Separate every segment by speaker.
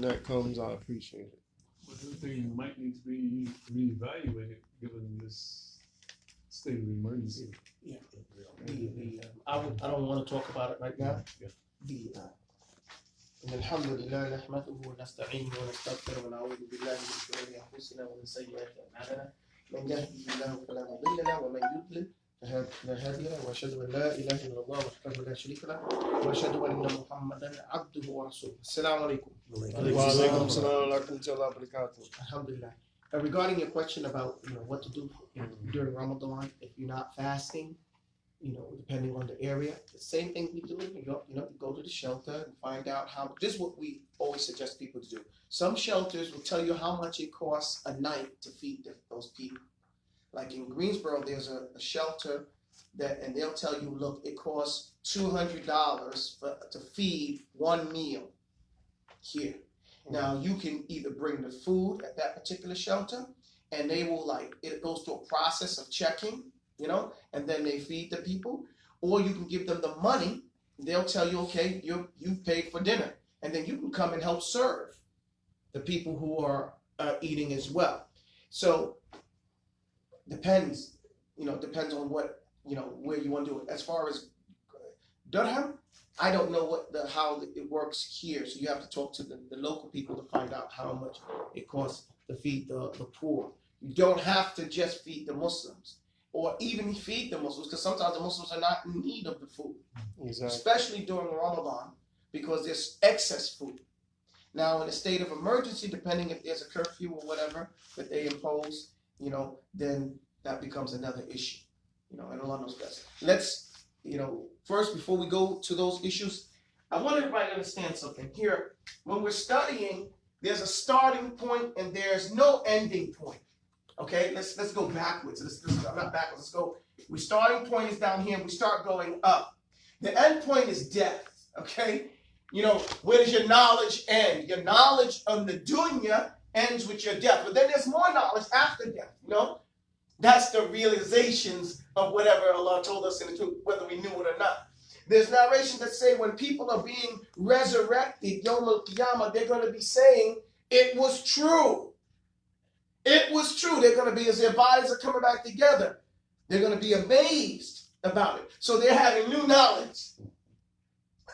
Speaker 1: that comes, I appreciate it.
Speaker 2: But everything might need to be reevaluated given this state of emergency.
Speaker 3: Yeah. I don't want to talk about it right now.
Speaker 2: Yeah.
Speaker 3: إن الحمد لله نحمده ونستعينه ونستغفره ونعوذ بالله من شرور أنفسنا ومن سيئات أعمالنا من يهده الله فلا مضل له ومن يضلل فلا هادي له وأشهد أن لا إله إلا الله وحده لا شريك له وأشهد أن محمدا عبده ورسوله. السلام عليكم.
Speaker 1: Walaikum salam wa rahmatullahi wa barakatuh.
Speaker 3: Alhamdulillah. Regarding your question about what to do during Ramadan if you're not fasting, depending on the area, the same thing we do. You go to the shelter and find out how. This is what we always suggest people to do. Some shelters will tell you how much it costs a night to feed those people. Like in Greensboro, there's a shelter and they'll tell you, look, it costs $200 to feed one meal here. Now you can either bring the food at that particular shelter, and they will it goes through a process of checking. And then they feed the people, or you can give them the money. They'll tell you, okay, you've paid for dinner, and then you can come and help serve the people who are eating as well. So depends on what where you want to do it. As far as dirham, I don't know how it works here, so you have to talk to the local people to find out how much it costs to feed the poor. You don't have to just feed the Muslims, or even feed the Muslims, because sometimes the Muslims are not in need of the food, especially during Ramadan, because there's excess food. Now, in a state of emergency, depending if there's a curfew or whatever that they impose, then that becomes another issue. And Allah knows best. Let's, first, before we go to those issues, I want everybody to understand something. Here, when we're studying, there's a starting point and there's no ending point. Okay, let's go backwards. Not backwards. Let's go. We starting point is down here. And we start going up. The end point is death. Okay, where does your knowledge end? Your knowledge of the dunya ends with your death. But then there's more knowledge after death. That's the realizations of whatever Allah told us in the truth, whether we knew it or not. There's narrations that say when people are being resurrected, Yawm al-Qiyamah, they're going to be saying it was true. It was true. They're going to be, as their bodies are coming back together, they're going to be amazed about it. So they're having new knowledge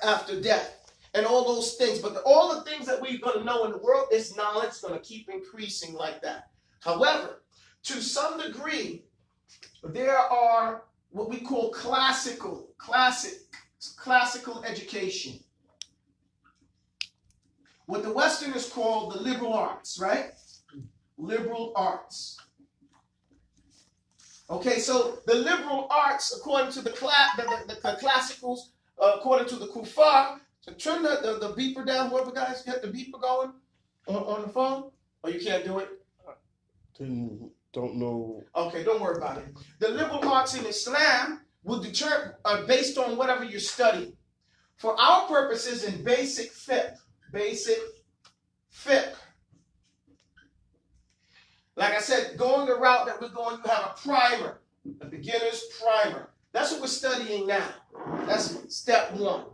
Speaker 3: after death and all those things. But all the things that we're going to know in the world, this knowledge is going to keep increasing like that. However, to some degree, there are what we call classical education. What the Westerners call the liberal arts, right? Liberal arts. Okay, so the liberal arts, according to the classicals, according to the kuffar, so turn the beeper down, whoever guys get the beeper going on the phone, or you can't do it?
Speaker 1: Don't know.
Speaker 3: Okay, don't worry about it. The liberal arts in Islam will determine based on whatever you're studying. For our purposes in basic fiqh, like I said, going the route that we're going, you have a primer, a beginner's primer. That's what we're studying now. That's step one.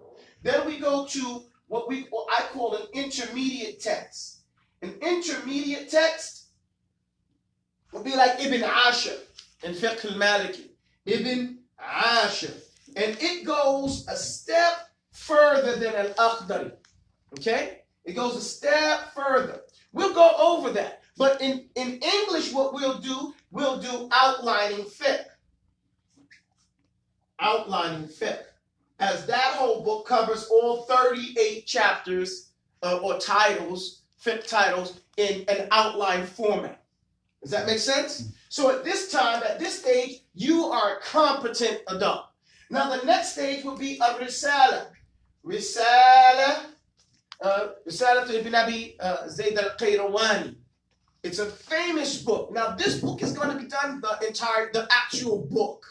Speaker 3: Then we go to what I call an intermediate text. An intermediate text would be like Ibn Ashir in Fiqh al-Maliki. Ibn Ashir. And it goes a step further than Al-Akhdari. Okay? It goes a step further. We'll go over that. But in English, what we'll do outlining fiqh. Outlining fiqh. As that whole book covers all 38 chapters or titles, fiqh titles, in an outline format. Does that make sense? So at this stage, you are a competent adult. Now the next stage will be a risala. Risala to Ibn Abi Zayd al-Qayrawani. It's a famous book. Now, this book is going to be done the actual book.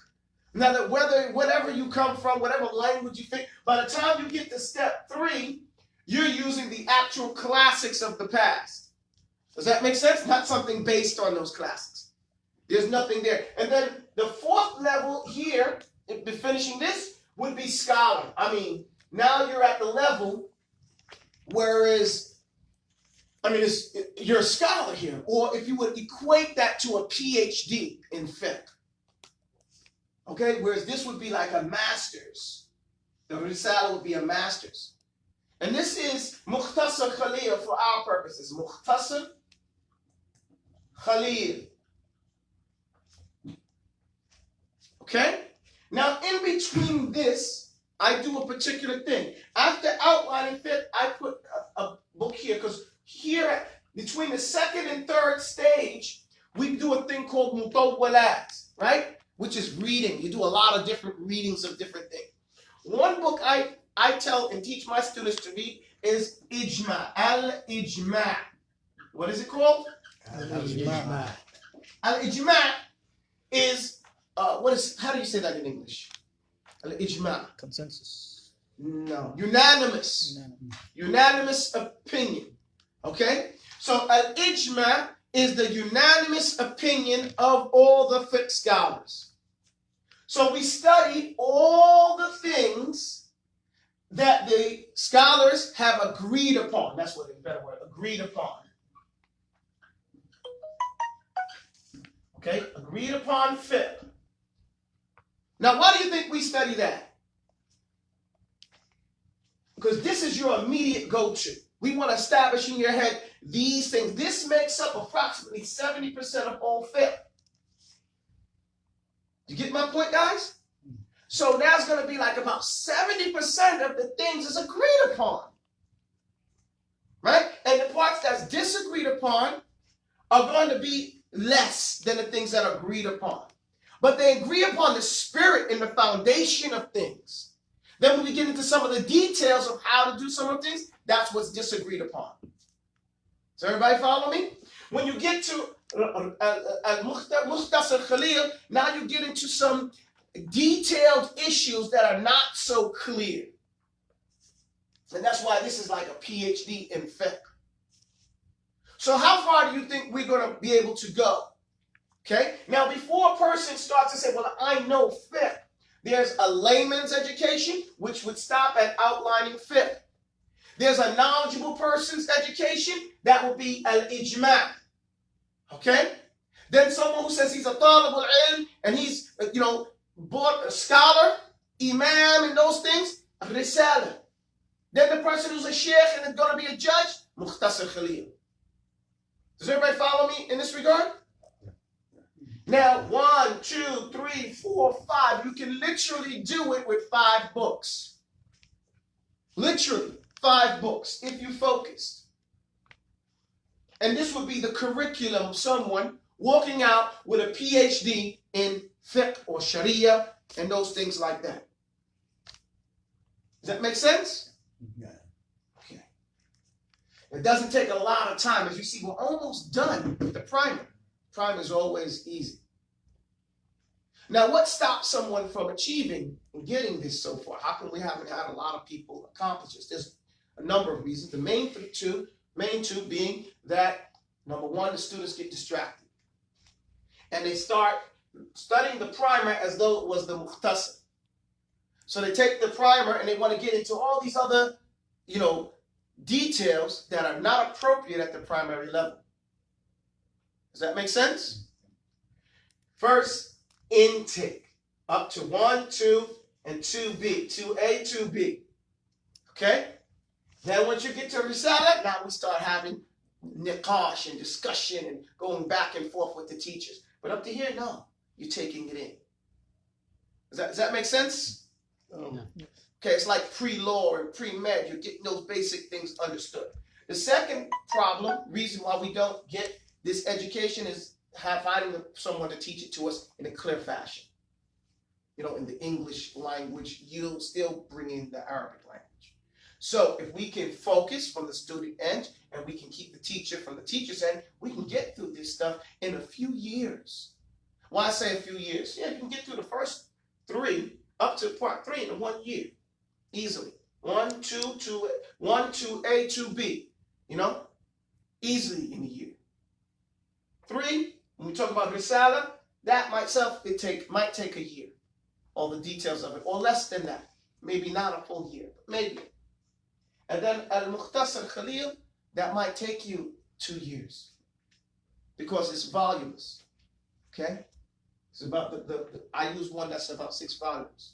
Speaker 3: Now, that whatever you come from, whatever language you think, by the time you get to step 3, you're using the actual classics of the past. Does that make sense? Not something based on those classics. There's nothing there. And then the 4th level here, finishing this, would be scholar. I mean, now you're at the level, whereas I mean, you're a scholar here, or if you would equate that to a PhD in fiqh, okay? Whereas this would be like a master's. The Risala would be a master's. And this is Mukhtasar Khalil for our purposes. Mukhtasar Khalil. Okay? Now, in between this, I do a particular thing. After outlining fiqh, I put a book here, because here, between the second and third stage, we do a thing called mutawwalat, right? Which is reading. You do a lot of different readings of different things. One book I tell and teach my students to read is Ijma, Al-Ijma. What is it called?
Speaker 4: Al-Ijma.
Speaker 3: Al-Ijma is, how do you say that in English? Al-Ijma.
Speaker 4: Consensus.
Speaker 3: No. Unanimous. Unanimous opinion. Okay? So Al-Ijma is the unanimous opinion of all the fiqh scholars. So we study all the things that the scholars have agreed upon. That's what a better word, agreed upon. Okay? Agreed upon fiqh. Now, why do you think we study that? Because this is your immediate go-to. We want to establish in your head these things. This makes up approximately 70% of all fiqh. You get my point, guys? So that's going to be like about 70% of the things is agreed upon. Right? And the parts that's disagreed upon are going to be less than the things that are agreed upon. But they agree upon the spirit and the foundation of things. Then when we get into some of the details of how to do some of the things, that's what's disagreed upon. Does everybody follow me? When you get to Mukhtasar Khalil, now you get into some detailed issues that are not so clear. And that's why this is like a PhD in fiqh. So how far do you think we're going to be able to go? Okay? Now, before a person starts to say, well, I know fiqh, there's a layman's education, which would stop at outlining fiqh. There's a knowledgeable person's education, that would be al-ijma. Okay? Then someone who says he's a talib al-ilm, and he's, a scholar, imam, and those things, risala. Then the person who's a sheikh and is going to be a judge, Mukhtasar Khalil. Does everybody follow me in this regard? Now, 1, 2, 3, 4, 5. You can literally do it with 5 books. Literally, 5 books, if you focused. And this would be the curriculum of someone walking out with a PhD in fiqh or sharia and those things like that. Does that make sense?
Speaker 4: Yeah.
Speaker 3: Okay. It doesn't take a lot of time. As you see, we're almost done with the primer. Primer is always easy. Now, what stops someone from achieving and getting this so far? How come we haven't had a lot of people accomplish this? There's a number of reasons. The main two being that, number one, the students get distracted. And they start studying the primer as though it was the mukhtasar. So they take the primer and they want to get into all these other, details that are not appropriate at the primary level. Does that make sense? First, intake. Up to 1, 2, and 2B. 2A, 2B. Okay? Then once you get to Risala, now we start having niqash and discussion and going back and forth with the teachers. But up to here, no. You're taking it in. Does that make sense? Okay, it's like pre-law and pre-med. You're getting those basic things understood. The second reason why we don't get this education is finding someone to teach it to us in a clear fashion. In the English language, you'll still bring in the Arabic language. So if we can focus from the student end and we can keep the teacher from the teacher's end, we can get through this stuff in a few years. Why I say a few years? Yeah, you can get through the first 3 up to part 3 in 1 year. Easily. 1, 2, 2A, 2B. Easily in a year. 3, when we talk about Risala, that might take a year. All the details of it, or less than that. Maybe not a full year, but maybe. And then Al-Mukhtasar Khalil, that might take you 2 years because it's voluminous. Okay? It's about I use one that's about 6 volumes.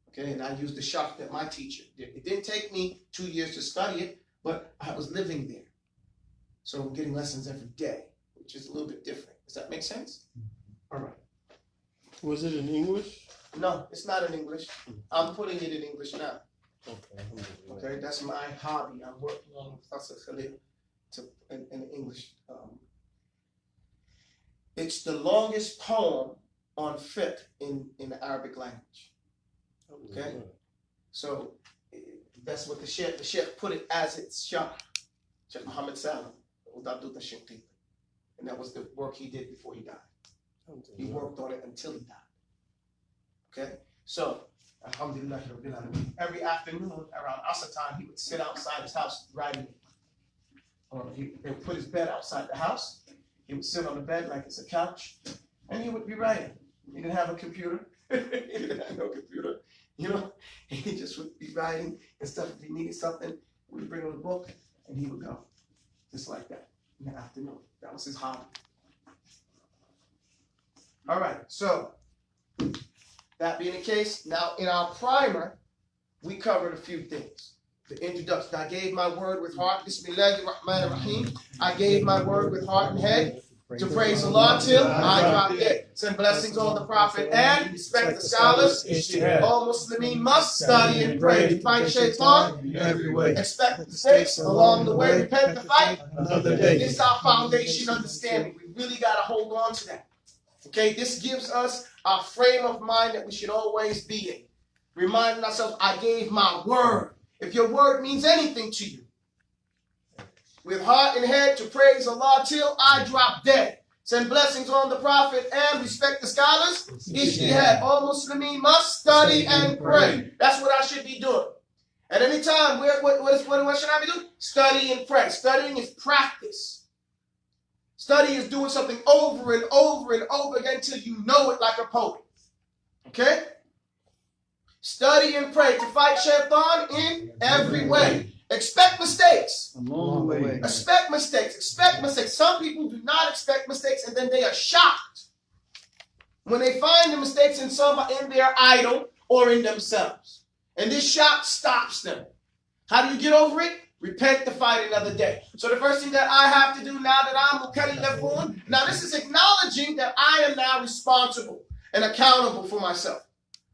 Speaker 3: Okay, and I used the sharh that my teacher did. It didn't take me 2 years to study it, but I was living there. So I'm getting lessons every day, which is a little bit different. Does that make sense? All right.
Speaker 1: Was it in English?
Speaker 3: No, it's not in English. I'm putting it in English now.
Speaker 1: Okay.
Speaker 3: Okay, that's my hobby. I'm working on Professor Khalil in English. It's the longest poem on fiqh in the Arabic language. Okay, so that's what the Shaikh put it as its sharh. Shaykh Muhammad Salam, and that was the work he did before he died. He worked on it until he died. Okay, so alhamdulillah, every afternoon around Asr time, he would sit outside his house writing it. He would put his bed outside the house. He would sit on the bed like it's a couch, and he would be writing. He didn't have a computer. He didn't have no computer. You know, he just would be writing and stuff. If he needed something, we'd bring him a book, and he would go, just like that, in the afternoon. That was his hobby. All right, so that being the case, now in our primer, we covered a few things. The introduction, I gave my word with heart, Bismillahirrahmanirrahim. I gave my word with heart and head to praise Allah till I drop dead. Send blessings on the Prophet and respect the scholars. All Muslimin must study and pray to fight shaitan every way. Expect the mistakes along the way. Repent to fight another day. This is our foundation understanding. We really got to hold on to that. Okay, this gives us a frame of mind that we should always be in. Reminding ourselves, I gave my word. If your word means anything to you, with heart and head to praise Allah till I drop dead. Send blessings on the Prophet and respect the scholars. Ijtihad. All Muslimin must study and pray. That's what I should be doing. At any time, what should I be doing? Study and pray. Studying is practice. Study is doing something over and over and over again until you know it like a poet. Okay? Study and pray to fight shaitan in every way. Expect mistakes.
Speaker 2: Along the way.
Speaker 3: Expect mistakes. Expect mistakes. Some people do not expect mistakes, and then they are shocked when they find the mistakes in their idol or in themselves. And this shock stops them. How do you get over it? Repent to fight another day. So the first thing that I have to do now that I'm mukallafun, now this is acknowledging that I am now responsible and accountable for myself.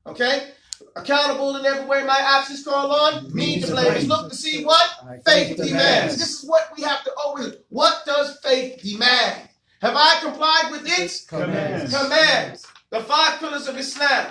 Speaker 3: Okay? Accountable in every way my actions call on me to blame. Look to see what faith demands. This is what we have to always. What does faith demand? Have I complied with its commands? The 5 pillars of Islam.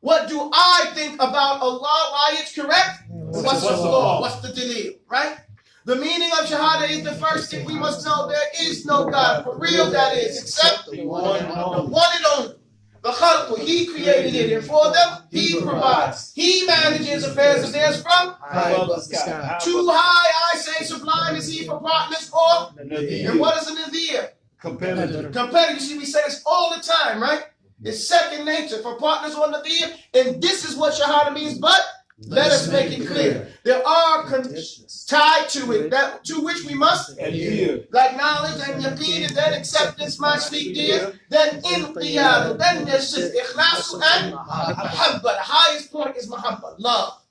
Speaker 3: What do I think about Allah? Why it's correct? What's the law? What's the delil? Right? The meaning of Shahada is the first thing we must know. There is no God for real, that is, except the one and only. The khalq, he created it, and for them, he provides. He manages affairs of theirs from the sky. Too high, I say, sublime is he for partners or and what is a nadir? Competitor. You see, we say this all the time, right? It's second nature for partners or nadir, and this is what Shahada means, but let us make it clear. There are conditions tied to it to which we must adhere. Like knowledge and yaqeen, and then acceptance, my sweet dear. Then inqiyad, then there's just ikhlasu and mahabba. The highest point is mahabba, love.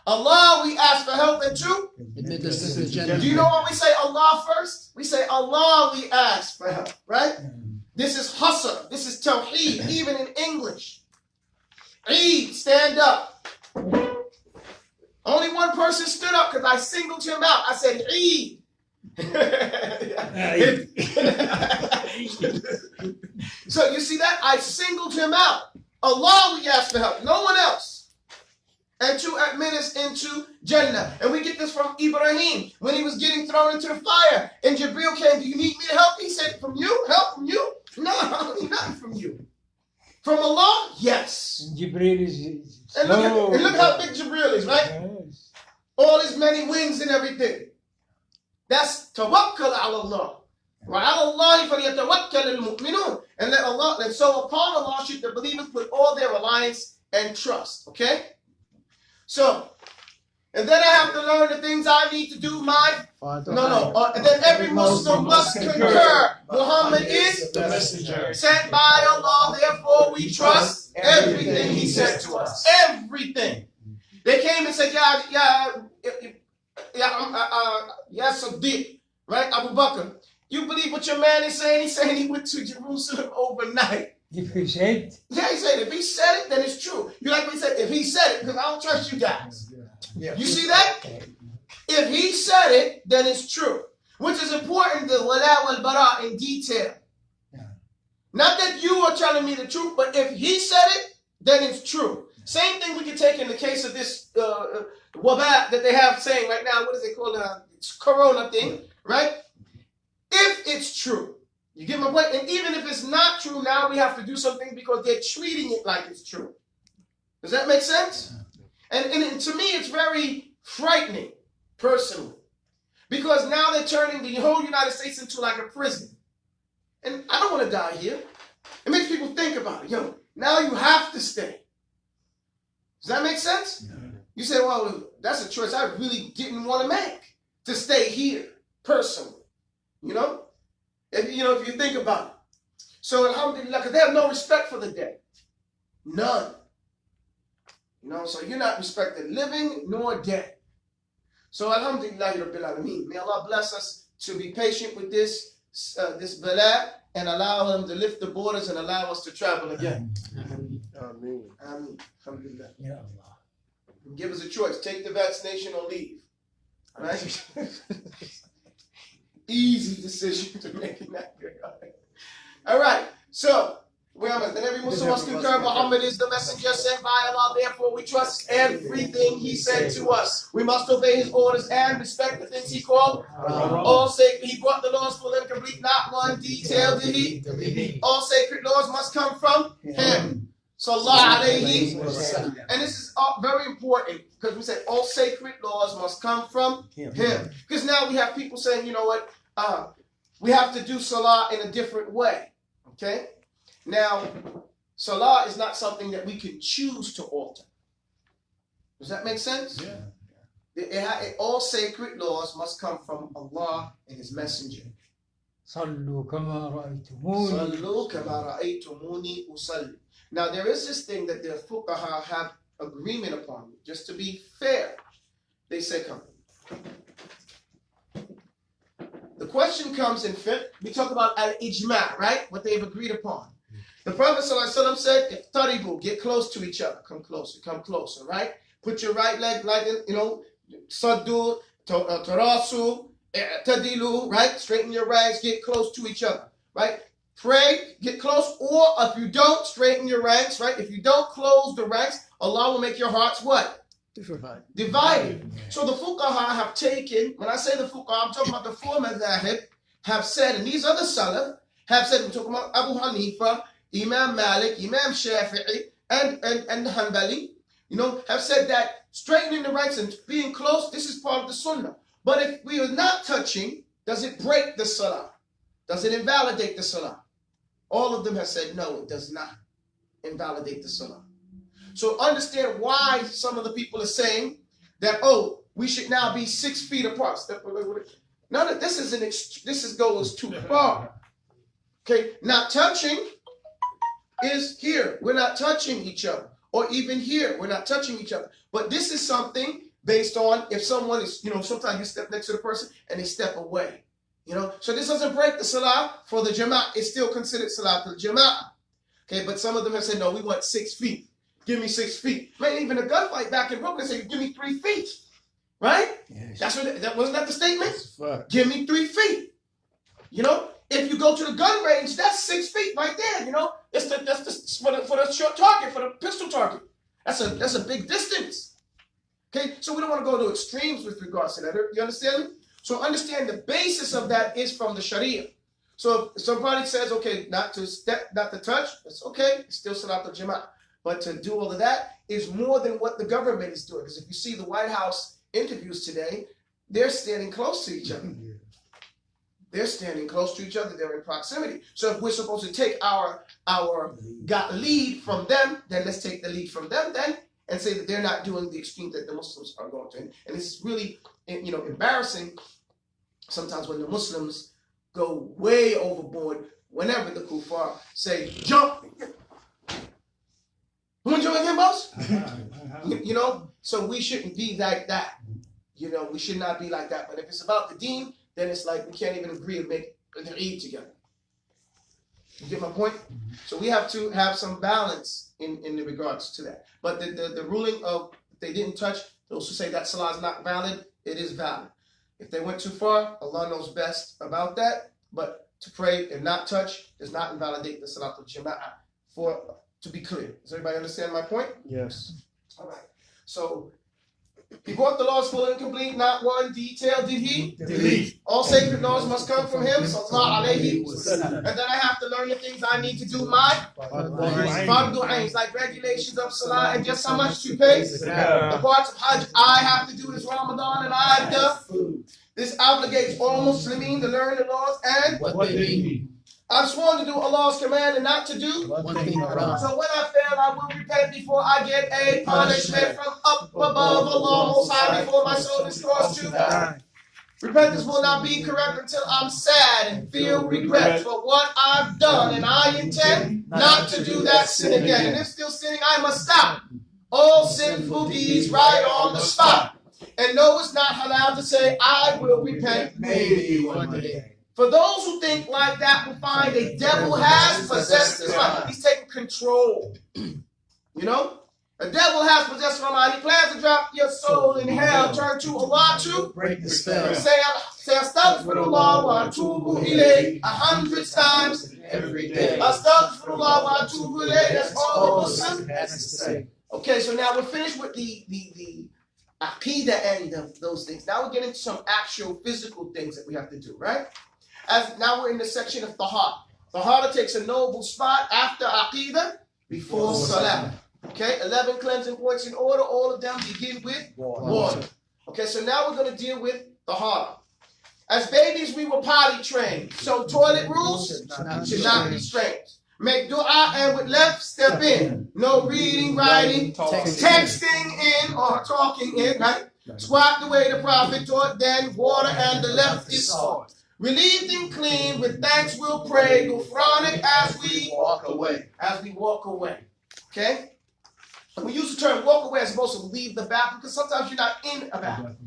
Speaker 3: Allah, we ask for help and truth. Do you know what we say Allah first? We say Allah, we ask for help, right? This is hasr, this is tawheed, even in English. Eid, stand up. Only one person stood up because I singled him out. I said, Eid. So you see that? I singled him out. Allah, we ask for help. No one else. And to admit us into Jannah. And we get this from Ibrahim when he was getting thrown into the fire. And Jibreel came, do you need me to help? He said, from you? Help from you? No, I don't need nothing from you. From Allah? Yes.
Speaker 4: Jibreel is
Speaker 3: and look how big Jibreel is, right?
Speaker 4: Yes.
Speaker 3: All his many wings and everything. That's tawakkal ala Allah. Wa ala Allahi falyatawakkal al-mu'minun. And let Allah, and so upon Allah should the believers put all their reliance and trust. Okay? So, And then I have to learn the things I need to do and then every Muslim must concur. Muhammad is
Speaker 1: the messenger
Speaker 3: sent by Allah, therefore we trust everything he said to us. Everything. They came and said, Sadiq, right? Abu Bakr, you believe what your man is saying? He's saying he went to Jerusalem overnight.
Speaker 4: If he said,
Speaker 3: Yeah, he said if he said it, then it's true. You like what he said? If he said it, because I don't trust you guys. You see that? If he said it, then it's true. Which is important, the wala wal bara in detail. Not that you are telling me the truth, but if he said it, then it's true. Same thing we can take in the case of this wabah that they have saying right now. What is it called? Corona thing, right? If it's true, you give them a break. And even if it's not true, now we have to do something because they're treating it like it's true. Does that make sense? And to me, it's very frightening, personally. Because now they're turning the whole United States into like a prison. And I don't want to die here. It makes people think about it. Now you have to stay. Does that make sense? Yeah. You say, well, that's a choice I really didn't want to make, to stay here, personally. If you think about it. So alhamdulillah, because they have no respect for the dead. None. So you're not respected living nor dead. So alhamdulillah Rabbil Alameen. May Allah bless us to be patient with this bala and allow him to lift the borders and allow us to travel again.
Speaker 1: Ameen.
Speaker 3: Ameen. Alhamdulillah.
Speaker 4: Ya Allah.
Speaker 3: Give us a choice. Take the vaccination or leave. Right? Easy decision to make in that regard. All right. So, then every Muslim must concur Muhammad is the messenger sent by Allah. Therefore, we trust everything he said to us. We must obey his orders and respect the things he called. All sacred. He brought the laws full and complete. Not one detail did he. All sacred laws must come from him. Sallallahu alayhi wa sallam. And this is very important because we said all sacred laws must come from him. Because now we have people saying, you know what, we have to do salah in a different way. Okay? Now, salah is not something that we can choose to alter. Does that make sense? Yeah. All sacred laws must come from Allah and his messenger.
Speaker 4: صلوا كما رأيتموني.
Speaker 3: صلوا كما رأيتموني أصلي. Now, there is this thing that the fuqaha have agreement upon. Just to be fair, they say, come. The question comes in fiqh. We talk about al-ijma', right? What they've agreed upon. The Prophet ﷺ said, "Iqtaribu, get close to each other. Come closer, right? Put your right leg like, saddu, tarasu, tadilu, right? Straighten your ranks, get close to each other, right? Pray, get close, or if you don't, straighten your ranks, right? If you don't close the ranks, Allah will make your hearts what? Divided. So the fuqaha have taken, when I say the fuqaha, I'm talking about the four madhahib, have said, and these other salaf have said, we're talking about Abu Hanifa, Imam Malik, Imam Shafi'i, and Hanbali, have said that straightening the ranks and being close, this is part of the sunnah. But if we are not touching, does it break the salah? Does it invalidate the salah? All of them have said, no, it does not invalidate the salah. So understand why some of the people are saying that, we should now be 6 feet apart. None of this goes too far. Okay, not touching is here. We're not touching each other. Or even here, we're not touching each other. But this is something based on if someone is, sometimes you step next to the person and they step away. So this doesn't break the salah for the jama'ah. It's still considered salah for the jama'ah. Okay, but some of them have said, no, we want 6 feet. Give me 6 feet. Man, even a gunfight back in Brooklyn said, give me 3 feet. Right? Yes. Wasn't that the statement? Give me 3 feet. If you go to the gun range, that's 6 feet right there. That's for the short target, for the pistol target. That's a big distance. Okay, so we don't want to go to extremes with regards to that. You understand? So understand the basis of that is from the Sharia. So if somebody says, okay, not to touch, it's okay. It's still Salat al-Jama'ah. But to do all of that is more than what the government is doing. Because if you see the White House interviews today, they're standing close to each other. They're standing close to each other. They're in proximity. So if we're supposed to take our lead from them, then let's take the lead from them then and say that they're not doing the extreme that the Muslims are going to. And it's really, embarrassing sometimes when the Muslims go way overboard whenever the kuffar say, jump. Who enjoying him, boss? So we shouldn't be like that. We should not be like that. But if it's about the deen, then it's like we can't even agree to make the Eid together. You get my point? So we have to have some balance in regards to that. But the ruling of if they didn't touch, those who say that salah is not valid, it is valid. If they went too far, Allah knows best about that. But to pray and not touch does not invalidate the Salatul Jama'ah. To be clear. Does everybody understand my point?
Speaker 1: Yes.
Speaker 3: All right. So he brought the laws full and complete, not one detail did he delete. All sacred laws must come from him, sallallahu alayhi wa sallam. And then I have to learn the things I need to do my fardu ains, like regulations of salah and just how much to pay. The parts of Hajj I have to do this Ramadan and I've done. This obligates all Muslimin to learn the laws and
Speaker 5: what they mean.
Speaker 3: I've sworn to do Allah's command and not to do
Speaker 5: one thing around.
Speaker 3: So when I fail, I will repent before I get a punishment from up above Allah Most High before my soul destroys to die. Repentance will not be correct until I'm sad and feel regret for what I've done, and I intend not to do that sin again. And if still sinning, I must stop all sinful deeds right on the spot. And no, it's not halal to say I will repent maybe one day. For those who think like that will find a devil has possessed his mind. He's taking control. A devil has possessed my mind. He plans to drop your soul in hell. Turn to Allah to
Speaker 5: break the spell.
Speaker 3: Say astaghfirullah wa atubu ilayh 100 times
Speaker 5: every day.
Speaker 3: Astaghfirullah wa atubu ilayh. That's all the Muslim
Speaker 5: has to say.
Speaker 3: Okay, so now we're finished with the aqidah end of those things. Now we're getting to some actual physical things that we have to do, right? As now we're in the section of Tahara. Tahara takes a noble spot after Aqidah, before Salah. Okay, 11 cleansing points in order. All of them begin with water. Okay, so now we're going to deal with Tahara. As babies, we were potty trained. So toilet rules should not be strange. Make dua and with left step in. No reading, writing, texting in or talking in. Right? Squat the way the Prophet taught, then water and the left is hard. Relieved and clean, with thanks we'll pray, Gufranik as we walk away. As we walk away. Okay? And we use the term walk away as opposed to leave the bathroom, because sometimes you're not in a bathroom.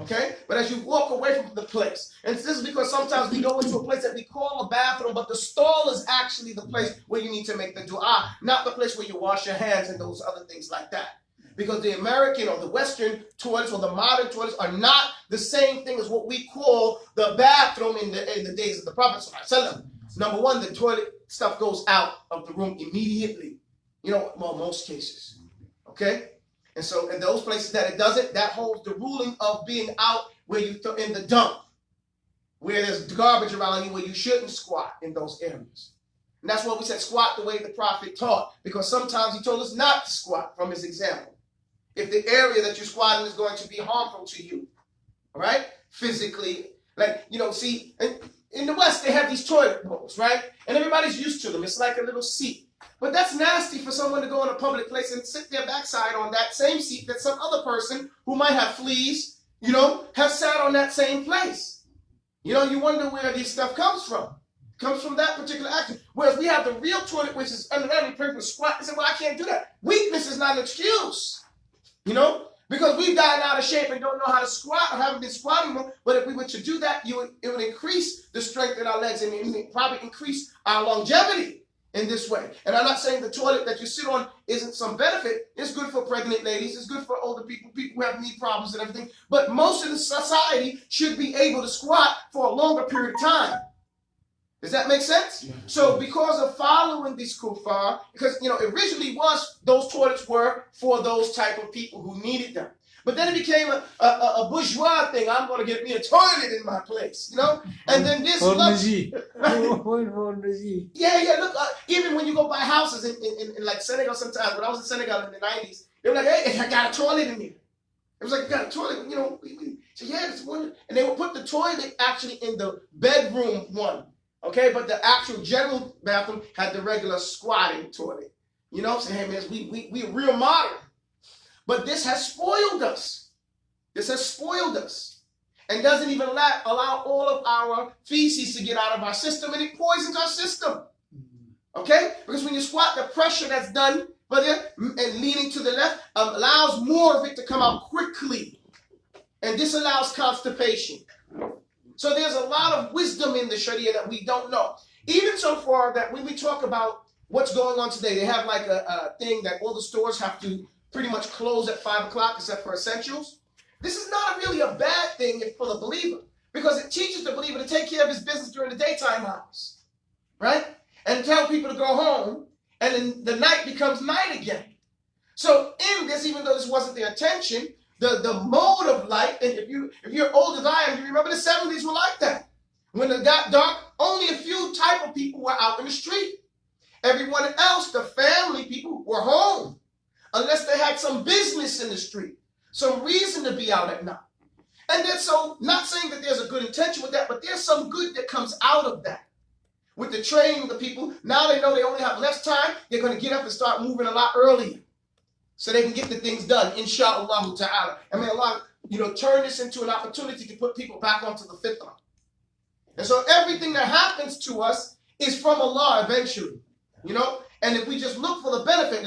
Speaker 3: Okay? But as you walk away from the place. And this is because sometimes we go into a place that we call a bathroom, but the stall is actually the place where you need to make the dua, not the place where you wash your hands and those other things like that. Because the American or the Western toilets or the modern toilets are not the same thing as what we call the bathroom in the days of the Prophet ﷺ. Number one, the toilet stuff goes out of the room immediately. Most cases. Okay? And so in those places that it doesn't, that holds the ruling of being out where you throw in the dump, where there's garbage around you, where you shouldn't squat in those areas. And that's why we said squat the way the Prophet taught, because sometimes he told us not to squat from his example. If the area that you're squatting is going to be harmful to you, all right, physically, see, in the West, they have these toilet bowls, right? And everybody's used to them. It's like a little seat. But that's nasty for someone to go in a public place and sit their backside on that same seat that some other person who might have fleas, have sat on that same place. You wonder where this stuff comes from. It comes from that particular action. Whereas we have the real toilet, which is under that, and people squat and say, well, I can't do that. Weakness is not an excuse. Because we've gotten out of shape and don't know how to squat or haven't been squatting more. But if we were to do that, it would increase the strength in our legs and it would probably increase our longevity in this way. And I'm not saying the toilet that you sit on isn't some benefit. It's good for pregnant ladies. It's good for older people, people who have knee problems and everything. But most of the society should be able to squat for a longer period of time. Does that make sense? Yeah. So because of following this kuffar, because originally those toilets were for those type of people who needed them. But then it became a bourgeois thing. I'm going to get me a toilet in my place, And then this Yeah, look, even when you go buy houses in like Senegal sometimes, when I was in Senegal in the 90s, they were like, hey, I got a toilet in here. It was like, you got a toilet, So yeah, it's one. And they would put the toilet actually in the bedroom one. Okay, but the actual general bathroom had the regular squatting toilet. Saying, hey man, we real modern. But this has spoiled us. This has spoiled us. And doesn't even allow all of our feces to get out of our system, and it poisons our system. Okay? Because when you squat, the pressure that's done and leaning to the left allows more of it to come out quickly. And this allows constipation. So there's a lot of wisdom in the Sharia that we don't know. Even so far that when we talk about what's going on today, they have like a thing that all the stores have to pretty much close at 5 o'clock except for essentials. This is not really a bad thing for the believer, because it teaches the believer to take care of his business during the daytime hours, right? And tell people to go home, and then the night becomes night again. So in this, even though this wasn't their intention, the mode of life, and if you're old as I am, you remember the 70s were like that. When it got dark, only a few type of people were out in the street. Everyone else, the family people, were home, unless they had some business in the street, some reason to be out at night. And then so, not saying that there's a good intention with that, but there's some good that comes out of that. With the training of the people, now they know they only have less time, they're going to get up and start moving a lot earlier, so they can get the things done, inshallah ta'ala. And may Allah, turn this into an opportunity to put people back onto the fitrah. And so everything that happens to us is from Allah eventually, And if we just look for the benefit,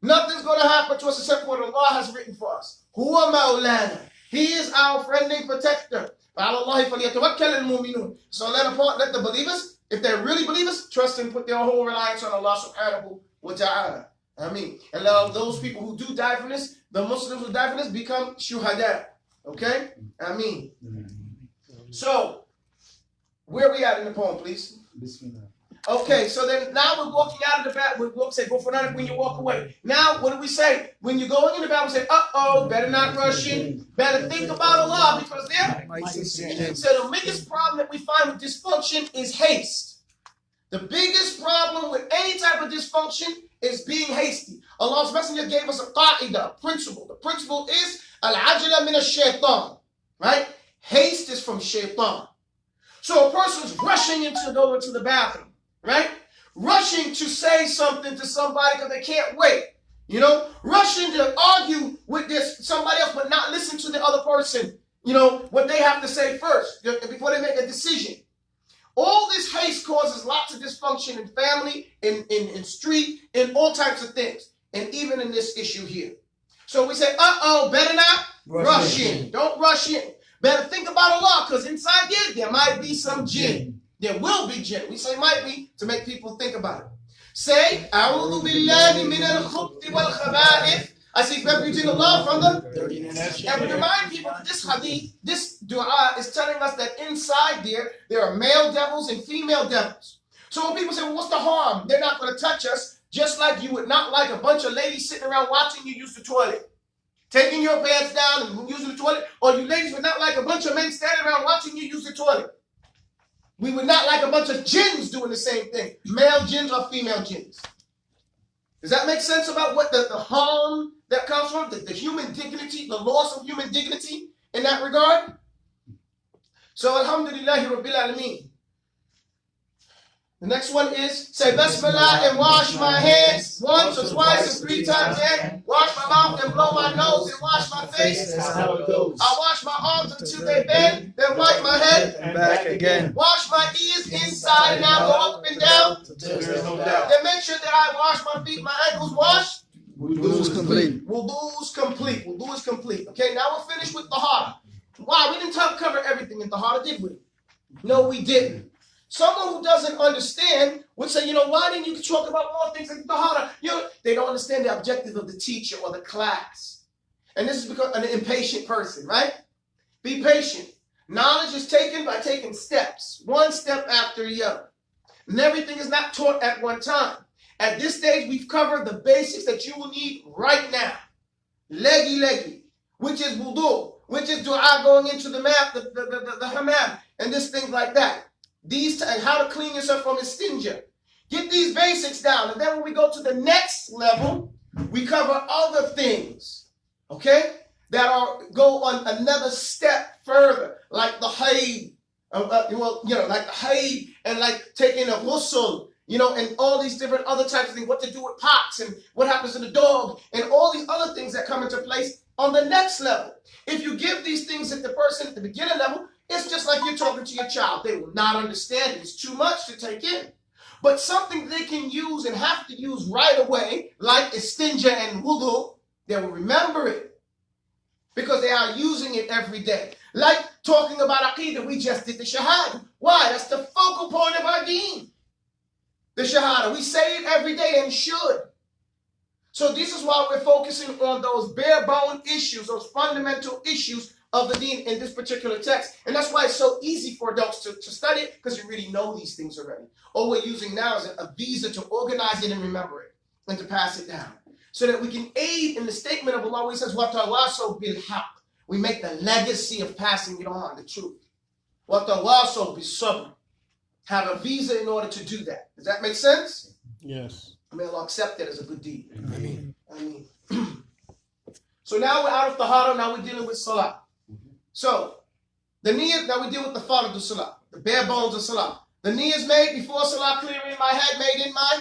Speaker 3: nothing's going to happen to us except what Allah has written for us. Huwa maulana. He is our friend and protector. So let the believers, if they're really believers, trust and put their whole reliance on Allah subhanahu wa ta'ala. Ameen. And those people who do die for this, the Muslims who die for this, become shuhada. Okay? Ameen. So, where are we at in the poem, please? Okay, so then now we're walking out of the bath. We'll say, go for another when you walk away. Now, what do we say? When you're going in the bath, we say, better not rush in. Better think about Allah, because so the biggest problem that we find with dysfunction is haste. The biggest problem with any type of dysfunction is being hasty. Allah's Messenger gave us a qa'idah, a principle. The principle is al-ajla min ash-shaytan, right? Haste is from shaitan. So a person's rushing to go into the bathroom, right? Rushing to say something to somebody because they can't wait. Rushing to argue with somebody else, but not listen to the other person, what they have to say first before they make a decision. All this haste causes lots of dysfunction in family, in street, in all types of things, and even in this issue here. So we say, better not rush in. Don't rush in. Better think about Allah, because inside there might be some jinn. There will be jinn. We say might be to make people think about it. Say, A'udhu billahi min al-khubthi wal khaba'ith. I seek refuge in Allah from the dirtiness. And we remind people that this hadith, this dua is telling us that inside there are male devils and female devils. So when people say, well, what's the harm? They're not going to touch us, just like you would not like a bunch of ladies sitting around watching you use the toilet, taking your pants down and using the toilet, or you ladies would not like a bunch of men standing around watching you use the toilet. We would not like a bunch of jinns doing the same thing, male jinns or female jinns. Does that make sense about what the harm that comes from, the human dignity, the loss of human dignity in that regard? So, alhamdulillahi rabbil alameen. The next one is, say Bismillah and wash my hands once or twice or 3 times and wash my mouth and blow my nose and wash my face.
Speaker 5: That's how it goes.
Speaker 3: I wash my arms until they bend, then wipe my head.
Speaker 5: And back again.
Speaker 3: Wash my ears inside and now go up and down.
Speaker 5: There is no doubt.
Speaker 3: Then make sure that I wash my feet, my ankles washed.
Speaker 5: Wudu is complete.
Speaker 3: Wudu is complete. Wudu is complete. Okay, now we're finished with Tahara. Wow, we didn't cover everything in Tahara, did we? No, we didn't. Someone who doesn't understand would say, why didn't you talk about more things like Tahara? They don't understand the objective of the teacher or the class. And this is because an impatient person, right? Be patient. Knowledge is taken by taking steps, one step after the other. And everything is not taught at one time. At this stage, we've covered the basics that you will need right now. Legi, which is wudu, which is dua going into the hammam, and this things like that. And how to clean yourself from istinja. Get these basics down, and then when we go to the next level, we cover other things, okay, that go on another step further, like the haid, like the haid, and like taking a ghusl, and all these different other types of things, what to do with pox and what happens to the dog and all these other things that come into place on the next level. If you give these things at the person at the beginner level, it's just like you're talking to your child. They will not understand it. It's too much to take in. But something they can use and have to use right away, like istinja and wudu, they will remember it because they are using it every day. Like talking about Aqidah, we just did the Shahada. Why? That's the focal point of our deen. The Shahada. We say it every day and should. So this is why we're focusing on those bare bone issues, those fundamental issues of the deen in this particular text. And that's why it's so easy for adults to study it, because you really know these things already. All we're using now is a visa to organize it and remember it and to pass it down, so that we can aid in the statement of Allah when He says, وَتَوَاصَوْا بِالْحَقِّ. We make the legacy of passing it on, the truth. وَتَوَاصَوْا بِالصَّبْرِ. Have a visa in order to do that. Does that make sense?
Speaker 1: Yes.
Speaker 3: May Allah accept that as a good deed.
Speaker 5: Ameen.
Speaker 3: So now we're out of Tahara, now we're dealing with Salah. So, the niyyah, now we deal with the farad of Salah, the bare bones of Salah. The niyyah is made before Salah, clear in my head, made in my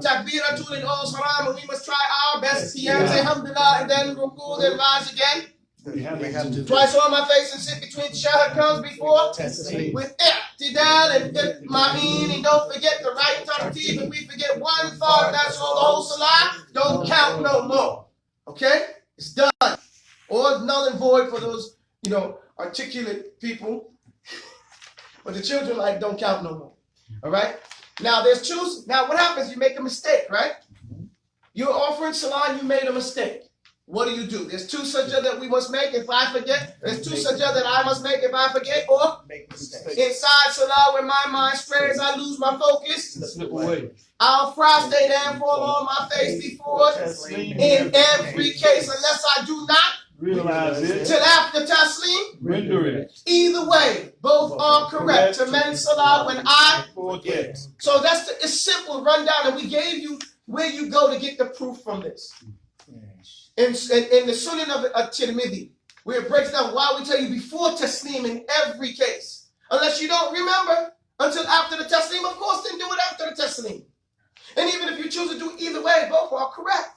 Speaker 3: takbiratul in all salam, and we must try our best. Say alhamdulillah, and then ruku, then rise again.
Speaker 2: We have to.
Speaker 3: Twice on my face and sit between shahad comes before with i'tidal and itma'in, and don't forget the right tartib. If we forget one thought, that's all the whole Salah, don't count no more. Okay? It's done. Or null and void for those, articulate people. But the children don't count no more. All right? Now now what happens? You make a mistake, right? You're offering Salah and you made a mistake. What do? There's two sajda that we must make if I forget. There's two sajda that I must make if I forget. Or inside Salah, when my mind strays, I lose my focus.
Speaker 2: Slip away.
Speaker 3: I'll prostrate and fall on my face before in every case, unless I do not
Speaker 2: Realize it.
Speaker 3: till after taslim.
Speaker 2: Render it.
Speaker 3: Either way, both are correct. To mend Salah when I
Speaker 2: forget.
Speaker 3: So it's simple rundown, and we gave you where you go to get the proof from this. In the Sunan of Tirmidhi, where it breaks down why we tell you before taslim in every case. Unless you don't remember until after the taslim, of course, then do it after the taslim. And even if you choose to do it either way, both are correct.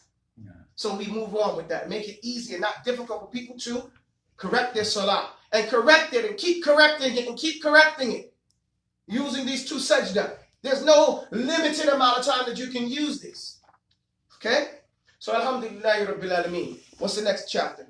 Speaker 3: So we move on with that. Make it easy and not difficult for people to correct their salah. And correct it and keep correcting it and keep correcting it. Using these two sajda. There's no limited amount of time that you can use this. Okay? So alhamdulillahi rabbil alameen. What's the next chapter?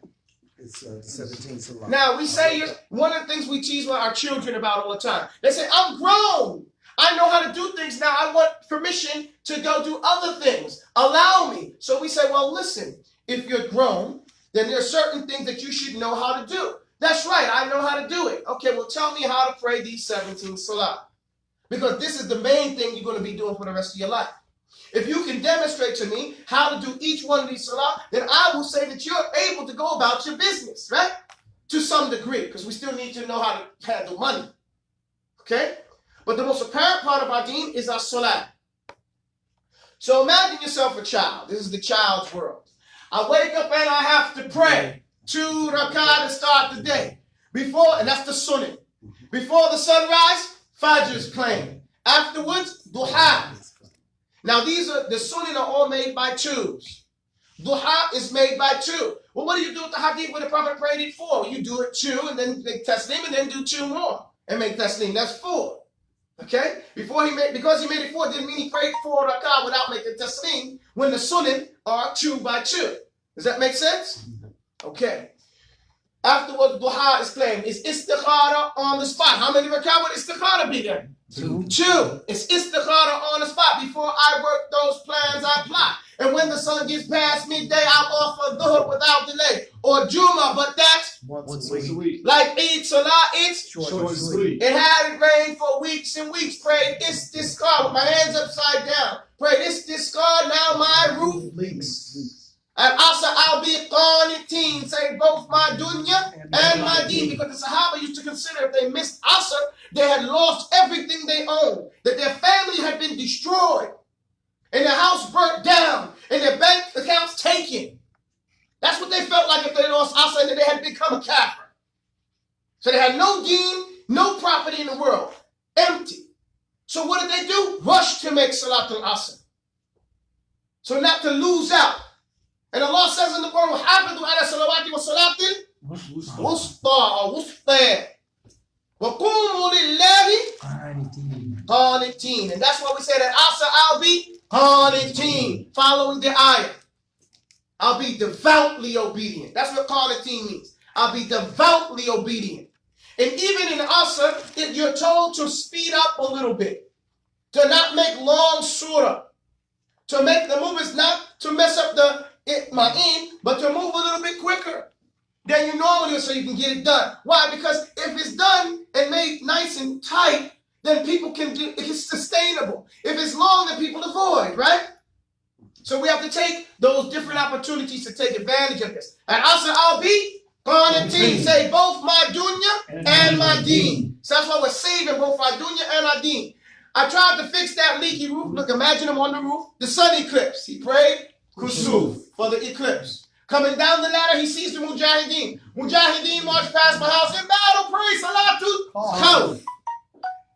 Speaker 6: It's 17 Salah.
Speaker 3: Now we say, one of the things we tease our children about all the time. They say, I'm grown. I know how to do things now. I want permission to go do other things. Allow me. So we say, well, listen, if you're grown, then there are certain things that you should know how to do. That's right, I know how to do it. Okay, well, tell me how to pray these 17 salah. Because this is the main thing you're going to be doing for the rest of your life. If you can demonstrate to me how to do each one of these salah, then I will say that you're able to go about your business, right? To some degree, because we still need to know how to handle money. Okay? But the most apparent part of our deen is our salah. So imagine yourself a child. This is the child's world. I wake up and I have to pray 2 rak'ah to start the day. And that's the sunnah. Before the sunrise, Fajr is playing. Afterwards, duha. Now the sunnah are all made by twos. Duha is made by 2. Well, what do you do with the hadith where the Prophet prayed it 4? You do it 2 and then make taslim and then do 2 more and make taslim. That's 4. Okay? Because he made it 4 didn't mean he prayed 4 rak'ah without making taslim when the sunnah are 2 by 2. Does that make sense? Okay. Afterwards, duha is claimed. Is istikhara on the spot? How many rak'ah would istikhara be there? 2. It's istikhara on the spot. Before I work those plans, I plot. And when the sun gets past midday, I'll offer dhuhr without delay. Or Juma, but that's
Speaker 6: once a week.
Speaker 3: like Eid Salah, it's
Speaker 6: Short and sweet.
Speaker 3: It hadn't rained for weeks and weeks. Prayed istisqa with my hands upside down. Prayed istisqa, now my roof leaks. And also I'll be qanitin, say both my dunya and my deen, because the Sahaba used to consider if they missed Asr, they had lost everything they owned, that their family had been destroyed, and their house burnt down, and their bank accounts taken. That's what they felt like if they lost Asr and that they had become a kafir. So they had no deen, no property in the world, empty. So what did they do? Rush to make Salatul Asr. So not to lose out. And Allah says in the Quran, وَحَافِظُوا عَلَى صَلَوَاتِ وَصَلَاةِ الْوُسْطَى or وُسْطَى وَقُومُوا لِلَّهِ قَانِتِينَ. And that's why we say that Asr, I'll be qaniteen, following the ayah. I'll be devoutly obedient. That's what qaniteen means. I'll be devoutly obedient. And even in Asr, you're told to speed up a little bit, to not make long surah, to make the movements not to mess up the itma'in, but to move a little bit quicker than you normally do so you can get it done. Why? Because if it's done and made nice and tight, then people can do it's sustainable. If it's long, then people avoid, right? So we have to take those different opportunities to take advantage of this. And Asr I'll be qaniteen, say both my dunya and my deen. So that's why we're saving both our dunya and our deen. I tried to fix that leaky roof. Look, imagine him on the roof. The sun eclipse. He prayed kusuf for the eclipse. Coming down the ladder, he sees the mujahideen. Mujahideen march past my house in battle. Pray Salatul Khawf.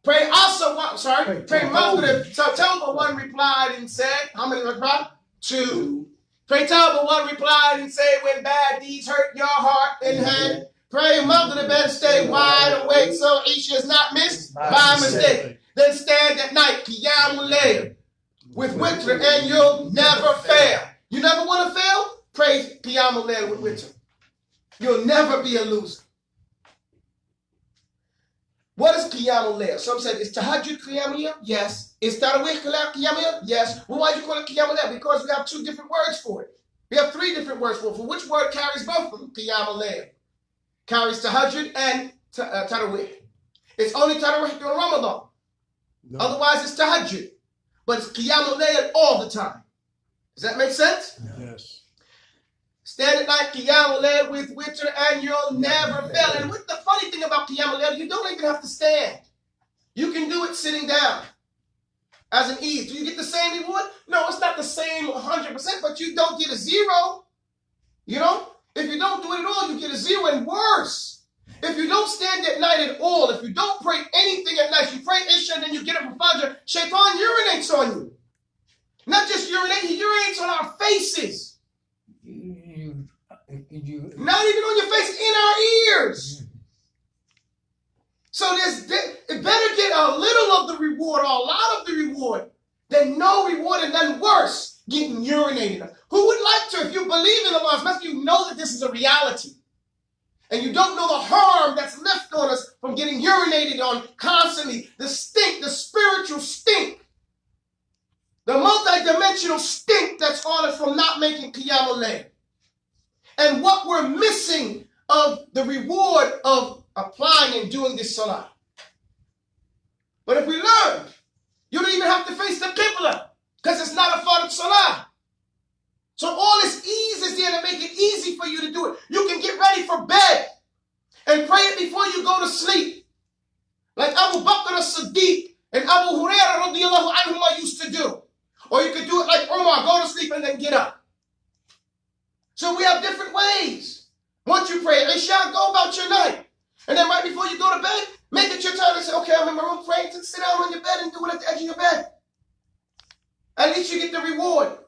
Speaker 3: Pray Asr, pray Maghrib. So Taubah 1 replied and said, how many replied? 2. Pray Taubah 1 replied and said, when bad deeds hurt your heart and head, pray Maghrib and stay wide awake so Isha is not missed by mistake. Then stand at night, Qiyamul Layl, with witr, and you'll never fail. You never want to fail? Pray Qiyamul Layl with witr. You'll never be a loser. What is Qiyamul Layl? Some said, is Tahajjud Qiyamul Layl? Yes. Is Tarawih Qiyamul Layl? Yes. Well, why do you call it Qiyamul Layl? Because we have 2 different words for it. We have 3 different words for it. For which word carries both of them? Qiyamul Layl. Carries Tahajjud and Tarawih. It's only Tarawih during Ramadan. No. Otherwise, it's tahajjud. But it's qiyamul layl all the time. Does that make sense?
Speaker 1: Yes.
Speaker 3: Stand at night, qiyamul layl with witr, and you'll never fail. And what the funny thing about qiyamul layl, you don't even have to stand. You can do it sitting down as an ease. Do you get the same reward? No, it's not the same 100%, but you don't get a 0. You know? If you don't do it at all, you get a 0, and worse. If you don't stand at night at all, if you don't pray anything at night, you pray Isha and then you get up for Fajr, Shaitan urinates on you. Not just urinate, he urinates on our faces. Not even on your face, in our ears. So it better get a little of the reward or a lot of the reward than no reward, and then worse, getting urinated on. Who would like to, if you believe in Allah, especially you know that this is a reality, and you don't know the harm that's left on us from getting urinated on constantly, the stink, the spiritual stink, the multidimensional stink that's on us from not making Qiyamul Layl, and what we're missing of the reward of applying and doing this salah. But if we learn, you don't even have to face the Qibla, because it's not a fard salah. So all this ease is there to make it easy for you to do it. You can get ready for bed and pray it before you go to sleep. Like Abu Bakr as-Siddiq and Abu Hurairah radiyallahu anhuma used to do. Or you could do it like Umar, go to sleep and then get up. So we have different ways. Once you pray Isha, go about your night. And then right before you go to bed, make it your time and say, okay, I'm in my room praying. To sit down on your bed and do it at the edge of your bed. At least you get the reward.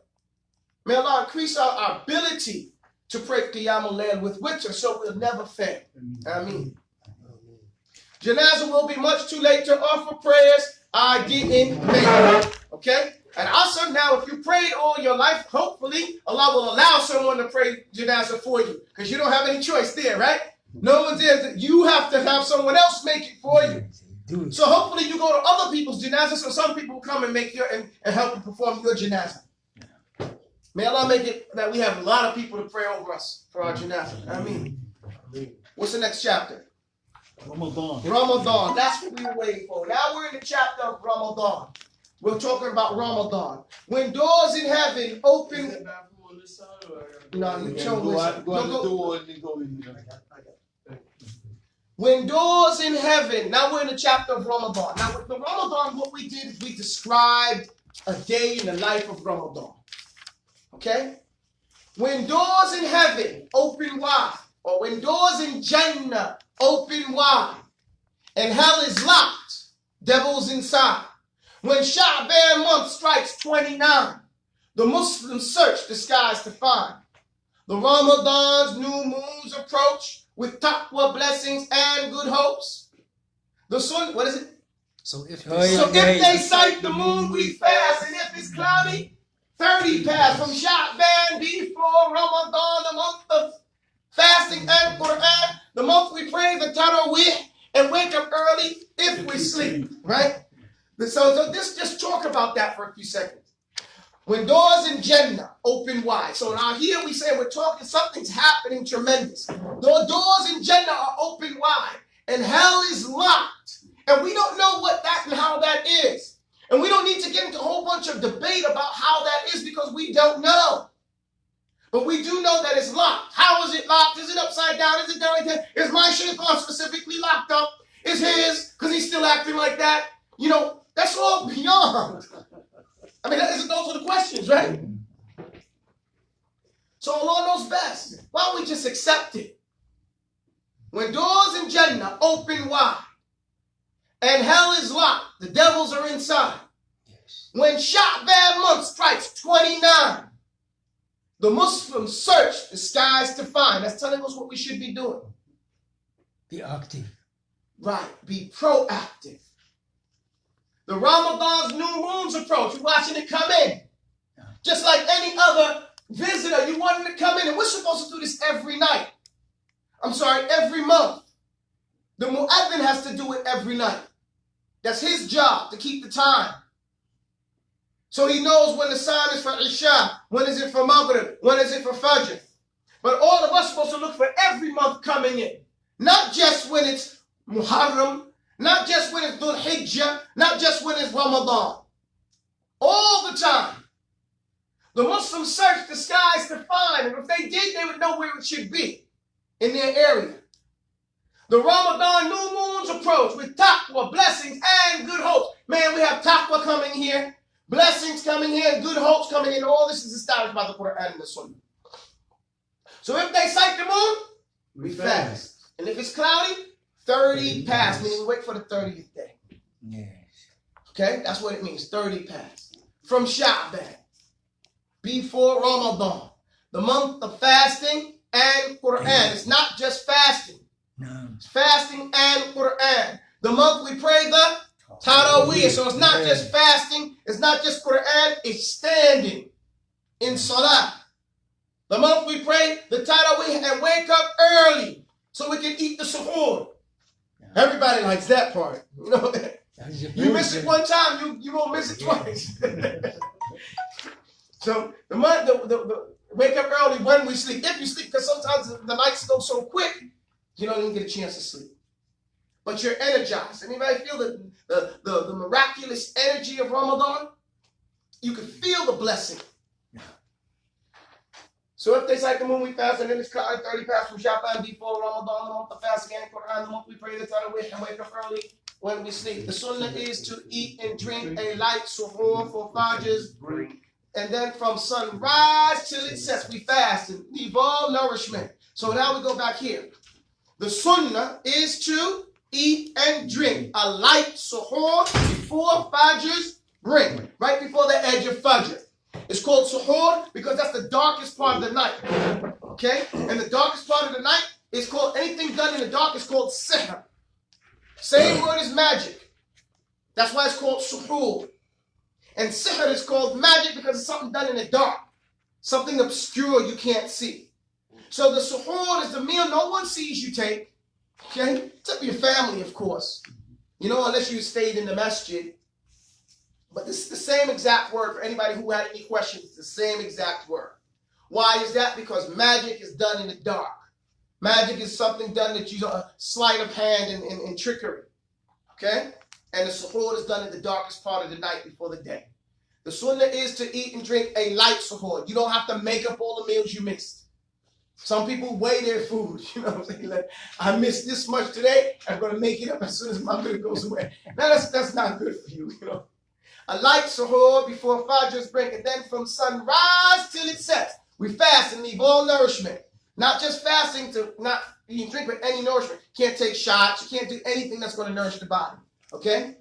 Speaker 3: May Allah increase our ability to pray Qiyamul Layl with witr so we'll never fail. Ameen. Janazah will be much too late to offer prayers. I didn't make it. Okay? And also now, if you prayed all your life, hopefully Allah will allow someone to pray Janazah for you. Because you don't have any choice there, right? No one's there. You have to have someone else make it for you. So hopefully you go to other people's Janazah so some people will come and make your and help you perform your Janazah. May Allah make it that we have a lot of people to pray over us for our Janazah. Ameen. What's the next chapter?
Speaker 2: Ramadan.
Speaker 3: Ramadan. That's what we were waiting for. Now we're in the chapter of Ramadan. We're talking about Ramadan. When doors in heaven open. No, you show
Speaker 6: Go out the
Speaker 3: no,
Speaker 6: door and then go in there.
Speaker 3: When doors in heaven. Now we're in the chapter of Ramadan. Now with the Ramadan, what we did is we described a day in the life of Ramadan. Okay? When doors in heaven open wide, or when doors in Jannah open wide, and hell is locked, devils inside. When Sha'ban month strikes 29, the Muslims search the skies to find. The Ramadan's new moons approach with taqwa blessings and good hopes. The sun, what is it?
Speaker 6: So if
Speaker 4: Oh,
Speaker 6: they
Speaker 4: yeah.
Speaker 3: So if they sight the moon, we fast. And if it's cloudy, 30 pass from Sha'ban before Ramadan, the month of fasting and Quran, the month we pray the Taraweeh and wake up early if we sleep, right? So this just talk about that for a few seconds. When doors in Jannah open wide. So now here we say we're talking, something's happening tremendous. The doors in Jannah are open wide and hell is locked. And we don't know what that and how that is. And we don't need to get into a whole bunch of debate about how that is because we don't know. But we do know that it's locked. How is it locked? Is it upside down? Is it down like that? Is my shaitan specifically locked up? Is his? Because he's still acting like that? You know, that's all beyond. I mean, those are the questions, right? So Allah knows best. Why don't we just accept it? When doors in Jannah open wide and hell is locked, the devils are inside. When Sha'ban month strikes 29, the Muslims search the skies to find. That's telling us what we should be doing.
Speaker 4: Be active.
Speaker 3: Right, be proactive. The Ramadan's new moons approach. You're watching it come in. Just like any other visitor, you want him to come in. And we're supposed to do this every night. Every month. The mu'adhin has to do it every night. That's his job, to keep the time. So he knows when the sign is for Isha, when is it for Maghrib, when is it for Fajr. But all of us are supposed to look for every month coming in. Not just when it's Muharram, not just when it's Dhul Hijjah, not just when it's Ramadan. All the time. The Muslims search the skies to find, and if they did, they would know where it should be in their area. The Ramadan new moons approach with taqwa, blessings, and good hopes. Man, we have taqwa coming here, blessings coming here, and good hopes coming in. All this is established by the Quran and the Sunnah. So if they sight the moon, we fast. And if it's cloudy, 30 pass, meaning we wait for the 30th day.
Speaker 4: Yes.
Speaker 3: Okay, that's what it means, 30 pass. From Sha'ban, before Ramadan, the month of fasting and Quran. It's not just fasting.
Speaker 4: No.
Speaker 3: It's fasting and Quran. The month we pray the Taraweeh. So it's not just fasting, it's not just Quran, it's standing in Salah. The month we pray the Taraweeh and wake up early so we can eat the suhoor. Everybody likes that part. You know, you miss it one time, you won't miss it twice. So the wake up early when we sleep. If you sleep, because sometimes the nights go so quick, you don't even get a chance to sleep. But you're energized. Anybody feel the miraculous energy of Ramadan? You can feel the blessing. So if they sight the moon, we fast, and then it's 30 pass from Sha'ban before Ramadan, the month of fasting and Quran, the month we pray the Taraweeh and wake up early when we sleep. The sunnah is to eat and drink a light suhoor for Fajr's, and then from sunrise till it sets, we fast and leave all nourishment. So now we go back here. The sunnah is to eat and drink a light suhoor before Fajr's bring, right before the edge of Fajr. It's called suhoor because that's the darkest part of the night. Okay? And the darkest part of the night is called, anything done in the dark is called sihr. Same word as magic. That's why it's called suhoor. And sihr is called magic because it's something done in the dark. Something obscure you can't see. So the suhoor is the meal no one sees you take. Okay? Except your family, of course. You know, unless you stayed in the masjid. But this is the same exact word for anybody who had any questions. It's the same exact word. Why is that? Because magic is done in the dark. Magic is something done that you a sleight of hand and trickery. Okay? And the suhoor is done in the darkest part of the night before the day. The sunnah is to eat and drink a light suhoor. You don't have to make up all the meals you missed. Some people weigh their food. You know what I'm saying? Like, I missed this much today. I'm going to make it up as soon as my food goes away. Now, that's not good for you, you know. A light suhoor before Fajr's break, and then from sunrise till it sets, we fast and leave all nourishment. Not just fasting to not eat and drink, but any nourishment. Can't take shots. You can't do anything that's going to nourish the body. Okay?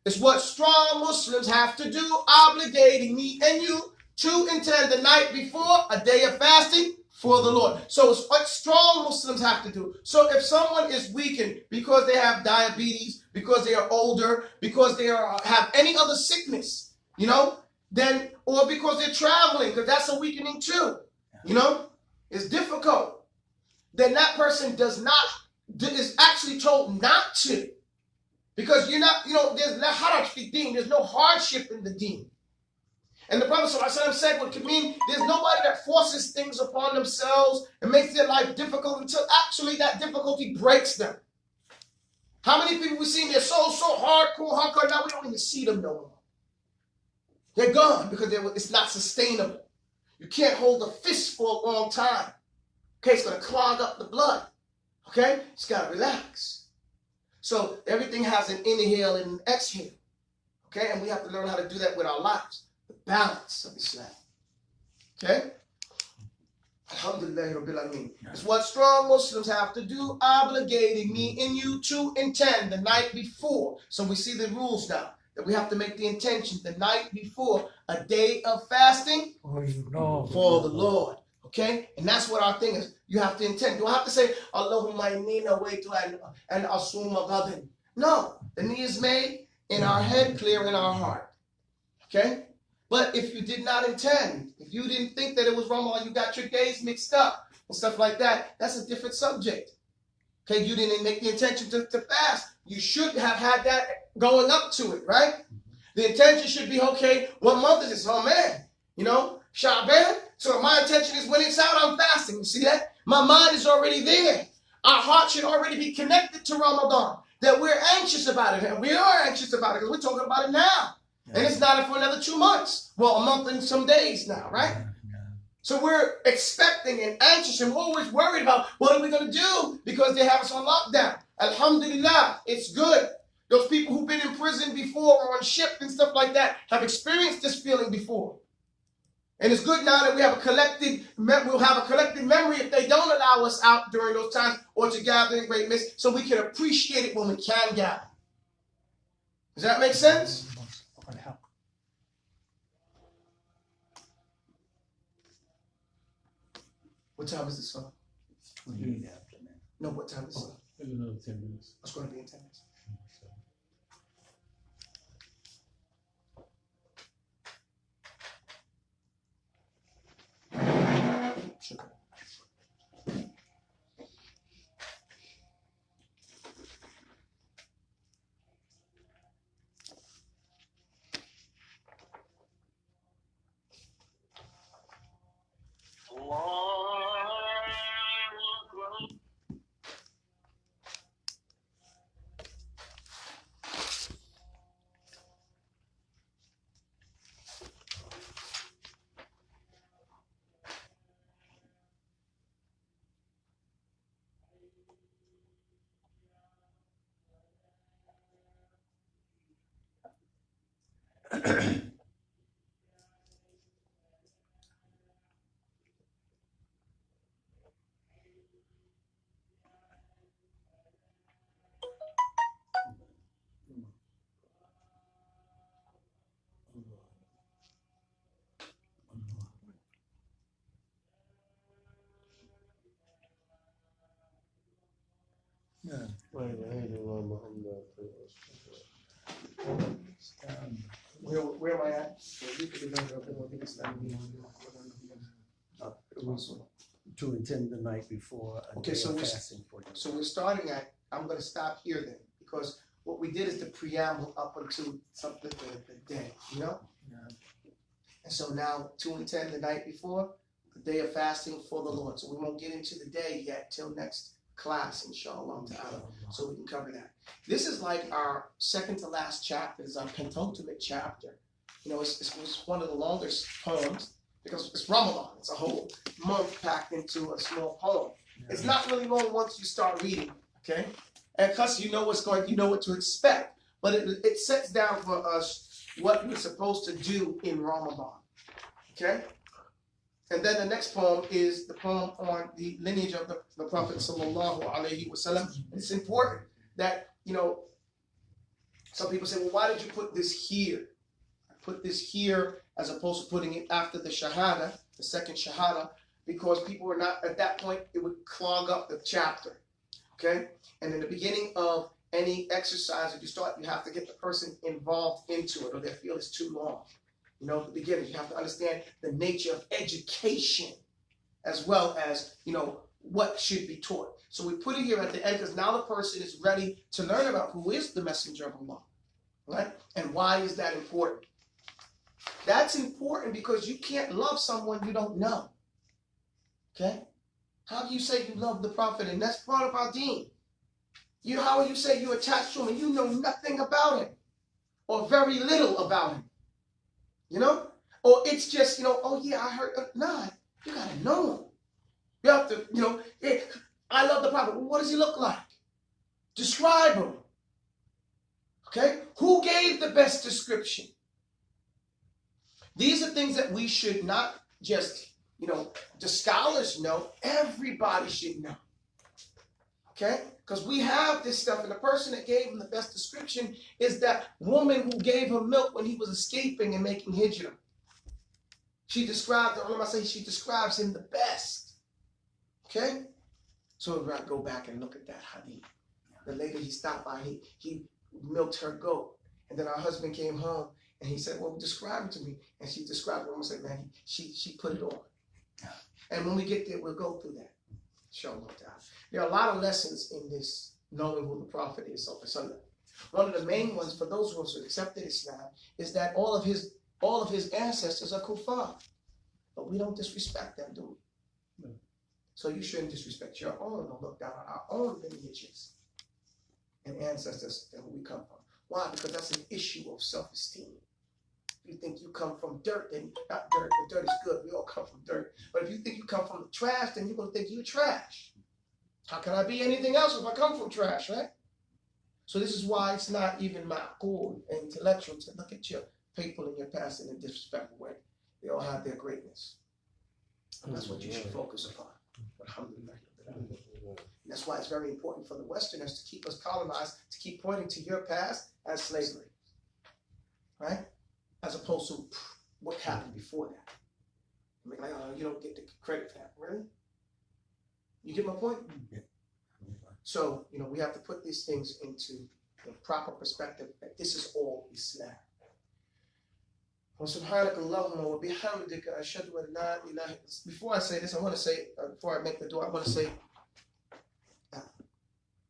Speaker 3: It's what strong Muslims have to do, obligating me and you to intend the night before a day of fasting for the Lord. So it's what strong Muslims have to do. So if someone is weakened because they have diabetes, because they are older, because they have any other sickness, then, or because they're traveling, because that's a weakening too, it's difficult. Then that person is actually told not to. Because you're not, there's no haraj fi deen, there's no hardship in the deen. And the Prophet ﷺ said what could mean there's nobody that forces things upon themselves and makes their life difficult until actually that difficulty breaks them. How many people we've seen, they're so hardcore, now we don't even see them no more. They're gone because it's not sustainable. You can't hold a fist for a long time. Okay, it's going to clog up the blood. Okay, it's got to relax. So everything has an inhale and an exhale. Okay, and we have to learn how to do that with our lives. The balance of Islam. Okay? Alhamdulillah Rabbil Alameen. It's what strong Muslims have to do, obligating me and you to intend the night before. So we see the rules now, that we have to make the intention the night before a day of fasting for the Lord. Okay? And that's what our thing is. You have to intend. You don't have to say, Allahumma inni nawaitu an asuma gadin. No. The knee is made in our head, clear in our heart. Okay? But if you did not intend, if you didn't think that it was Ramadan, you got your days mixed up and stuff like that, that's a different subject. Okay? You didn't make the intention to fast. You should have had that going up to it, right? The intention should be, okay, what month is this? Oh, man. Sha'ban. So my intention is when it's out, I'm fasting. You see that? My mind is already there. Our heart should already be connected to Ramadan. That we're anxious about it. And we are anxious about it because we're talking about it now. Yeah. And it's not for another 2 months. Well, a month and some days now, right? Yeah. So we're expecting and anxious and we're always worried about what are we going to do because they have us on lockdown. Alhamdulillah, it's good. Those people who've been in prison before or on ship and stuff like that have experienced this feeling before. And it's good now that we'll have a collective memory if they don't allow us out during those times or to gather in great midst, so we can appreciate it when we can gather. Does that make sense? What time is this on?
Speaker 4: 28 after that.
Speaker 3: No, what time is it?
Speaker 2: Maybe another 10 minutes.
Speaker 3: It's going to be in 10 minutes. Sugar.
Speaker 4: Yeah.
Speaker 1: La ilaha illallah Muhammad.
Speaker 3: Where am I at?
Speaker 6: It was to intend the night before a
Speaker 3: Okay,
Speaker 6: day
Speaker 3: so
Speaker 6: of
Speaker 3: we're-
Speaker 6: fasting for you.
Speaker 3: So we're starting at, I'm going to stop here then, because what we did is the preamble up until something the day,
Speaker 6: Yeah.
Speaker 3: And so now 2 and 10 the night before, the day of fasting for the Lord. So we won't get into the day yet till next class, inshallah ta'ala. So we can cover that. This is like our second to last chapter, it's our penultimate chapter. It's one of the longest poems because it's Ramadan. It's a whole month packed into a small poem. It's not really long once you start reading, okay? And because you know what to expect. But it sets down for us what we're supposed to do in Ramadan, okay? And then the next poem is the poem on the lineage of the Prophet sallallahu alaihi wasallam. It's important that, Some people say, well, why did you put this here? I put this here as opposed to putting it after the shahada, the second shahada, because people were not, at that point, it would clog up the chapter, okay? And in the beginning of any exercise that you start, you have to get the person involved into it or they feel it's too long. You know, at the beginning, you have to understand the nature of education as well as, you know, what should be taught. So we put it here at the end because now the person is ready to learn about who is the messenger of Allah, right? And why is that important? That's important because you can't love someone you don't know, okay? How do you say you love the Prophet? And that's part of our deen. How will you say you attached to him and you know nothing about him or very little about him? You know? Or it's just, you know, oh yeah, I heard. Nah, you gotta know him. You have to, you know, I love the Prophet. Well, what does he look like? Describe him. Okay? Who gave the best description? These are things that we should not just, you know, the scholars know. Everybody should know. Okay? Because we have this stuff, and the person that gave him the best description is that woman who gave him milk when he was escaping and making hijrah. She described, she describes him the best. Okay? So we're going to go back and look at that hadith. The lady he stopped by, he milked her goat. And then our husband came home and he said, well, describe it to me. And she described it. I said, man, she put it on. And when we get there, we'll go through that. Inshallah. There are a lot of lessons in this, knowing who the Prophet is. One of the main ones for those who have accepted Islam is that all of his ancestors are kuffar. But we don't disrespect them, do we? No. So you shouldn't disrespect your own or look down on our own lineages and ancestors that we come from. Why? Because that's an issue of self-esteem. If you think you come from dirt, then not dirt, but dirt is good. We all come from dirt. But if you think you come from trash, then you're going to think you're trash. How can I be anything else if I come from trash, right? So this is why it's not even ma'qul and intellectual to look at your people in your past in a disrespectful way. They all have their greatness. And that's what you should focus upon. Alhamdulillah. That's why it's very important for the Westerners to keep us colonized, to keep pointing to your past as slavery. Right? As opposed to what happened before that. I mean, like, you don't get the credit for that. Really? You get my point?
Speaker 6: Yeah.
Speaker 3: So, you know, we have to put these things into the proper perspective that this is all Islam. Before I say this, I want to say, before I make the dua, I want to say,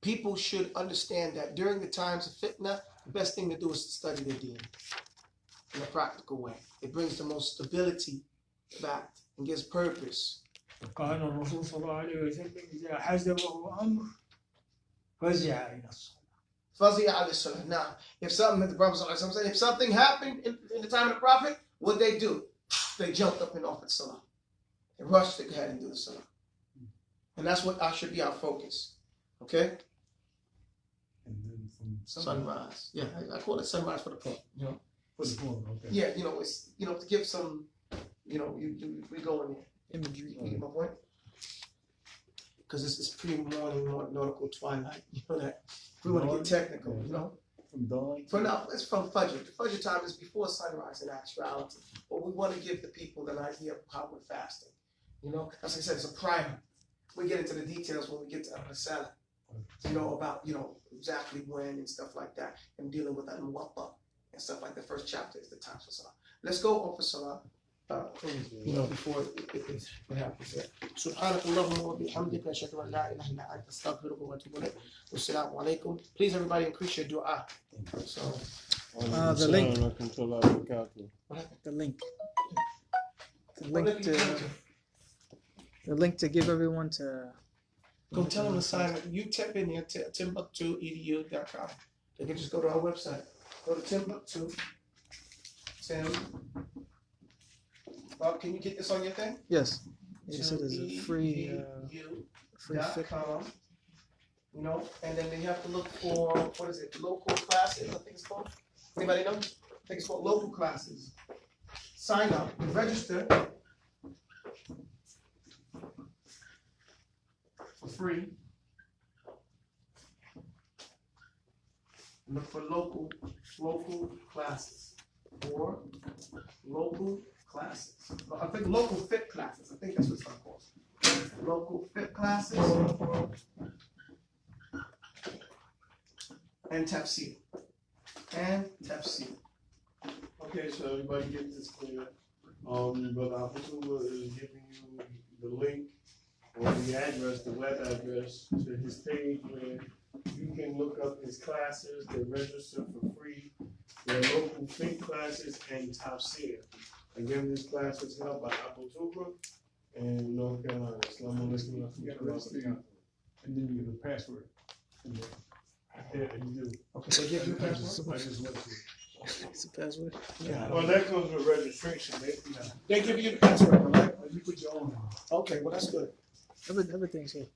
Speaker 3: people should understand that during the times of fitna, the best thing to do is to study the deen in a practical way. It brings the most stability back and gives purpose.
Speaker 7: كان الرسول صلى الله عليه وسلم إذا حزبه أمر فزع إلى الصلاة.
Speaker 3: Now, if something happened in the time of the Prophet, what they do? They jumped up and offered salah. They rushed to go ahead and do the salah. And that's what should be our focus. Okay?
Speaker 2: And then from
Speaker 3: Sunrise. Yeah, I call it sunrise for the point. You know?
Speaker 2: For the point, okay.
Speaker 3: Yeah, you know, it's, you know, to give some, you know, we go in there.
Speaker 5: Imagery.
Speaker 3: You get my point? Because this is pre-morning, nautical twilight. You know that. We want to get technical, you know?
Speaker 2: From dawn?
Speaker 3: It's from Fajr. The Fajr time is before sunrise in actuality. But we want to give the people an idea of how we're fasting. You know, as I said, it's a primer. We get into the details when we get to Al-Risala. You know, about, you know, exactly when and stuff like that. And dealing with Al-Muwatta and stuff like the first chapter is the time for Salah. Let's go on for Salah. You know, before it happens. سبحانك اللهم وبحمدك أشهد أن لا إله إلا أنت أستغفرك وأتوب إليك والسلام عليكم. Please everybody increase your dua. So
Speaker 5: The link. The link to give everyone to.
Speaker 3: go tell them to sign up. You type in here timbuktu.edu.com. They can just go to our website. Go to Timbuktu. Bob, can you get this on your thing?
Speaker 5: Yes. You said it's a free
Speaker 3: Fiqh. You know, and then they have to look for, what is it, local classes, I think it's called. Anybody know? I think it's called local classes. Sign up, register for free. Look for local classes. Or local classes. I think local Fiqh classes. I think that's what it's called. Local Fiqh classes. And tafsir.
Speaker 1: Okay, so everybody gets this clear. Brother Abdullah is giving you the link or the address, the web address to his page where you can look up his classes. They register for free. They're local Fiqh classes and tafsir. Again, this class is held by Abdullah in North Carolina. Assalamu alaikum wa
Speaker 2: You gotta
Speaker 1: rahmatullahi wa
Speaker 2: register,
Speaker 1: barakatuh.
Speaker 2: and then you get a password. in there. Yeah, you do.
Speaker 3: Okay, they give you a password?
Speaker 2: I just went through.
Speaker 5: It's a password.
Speaker 1: Well, that comes with registration.
Speaker 3: They give you the password, right?
Speaker 2: You put your own.
Speaker 3: Okay, well, that's good.
Speaker 5: Everything's here.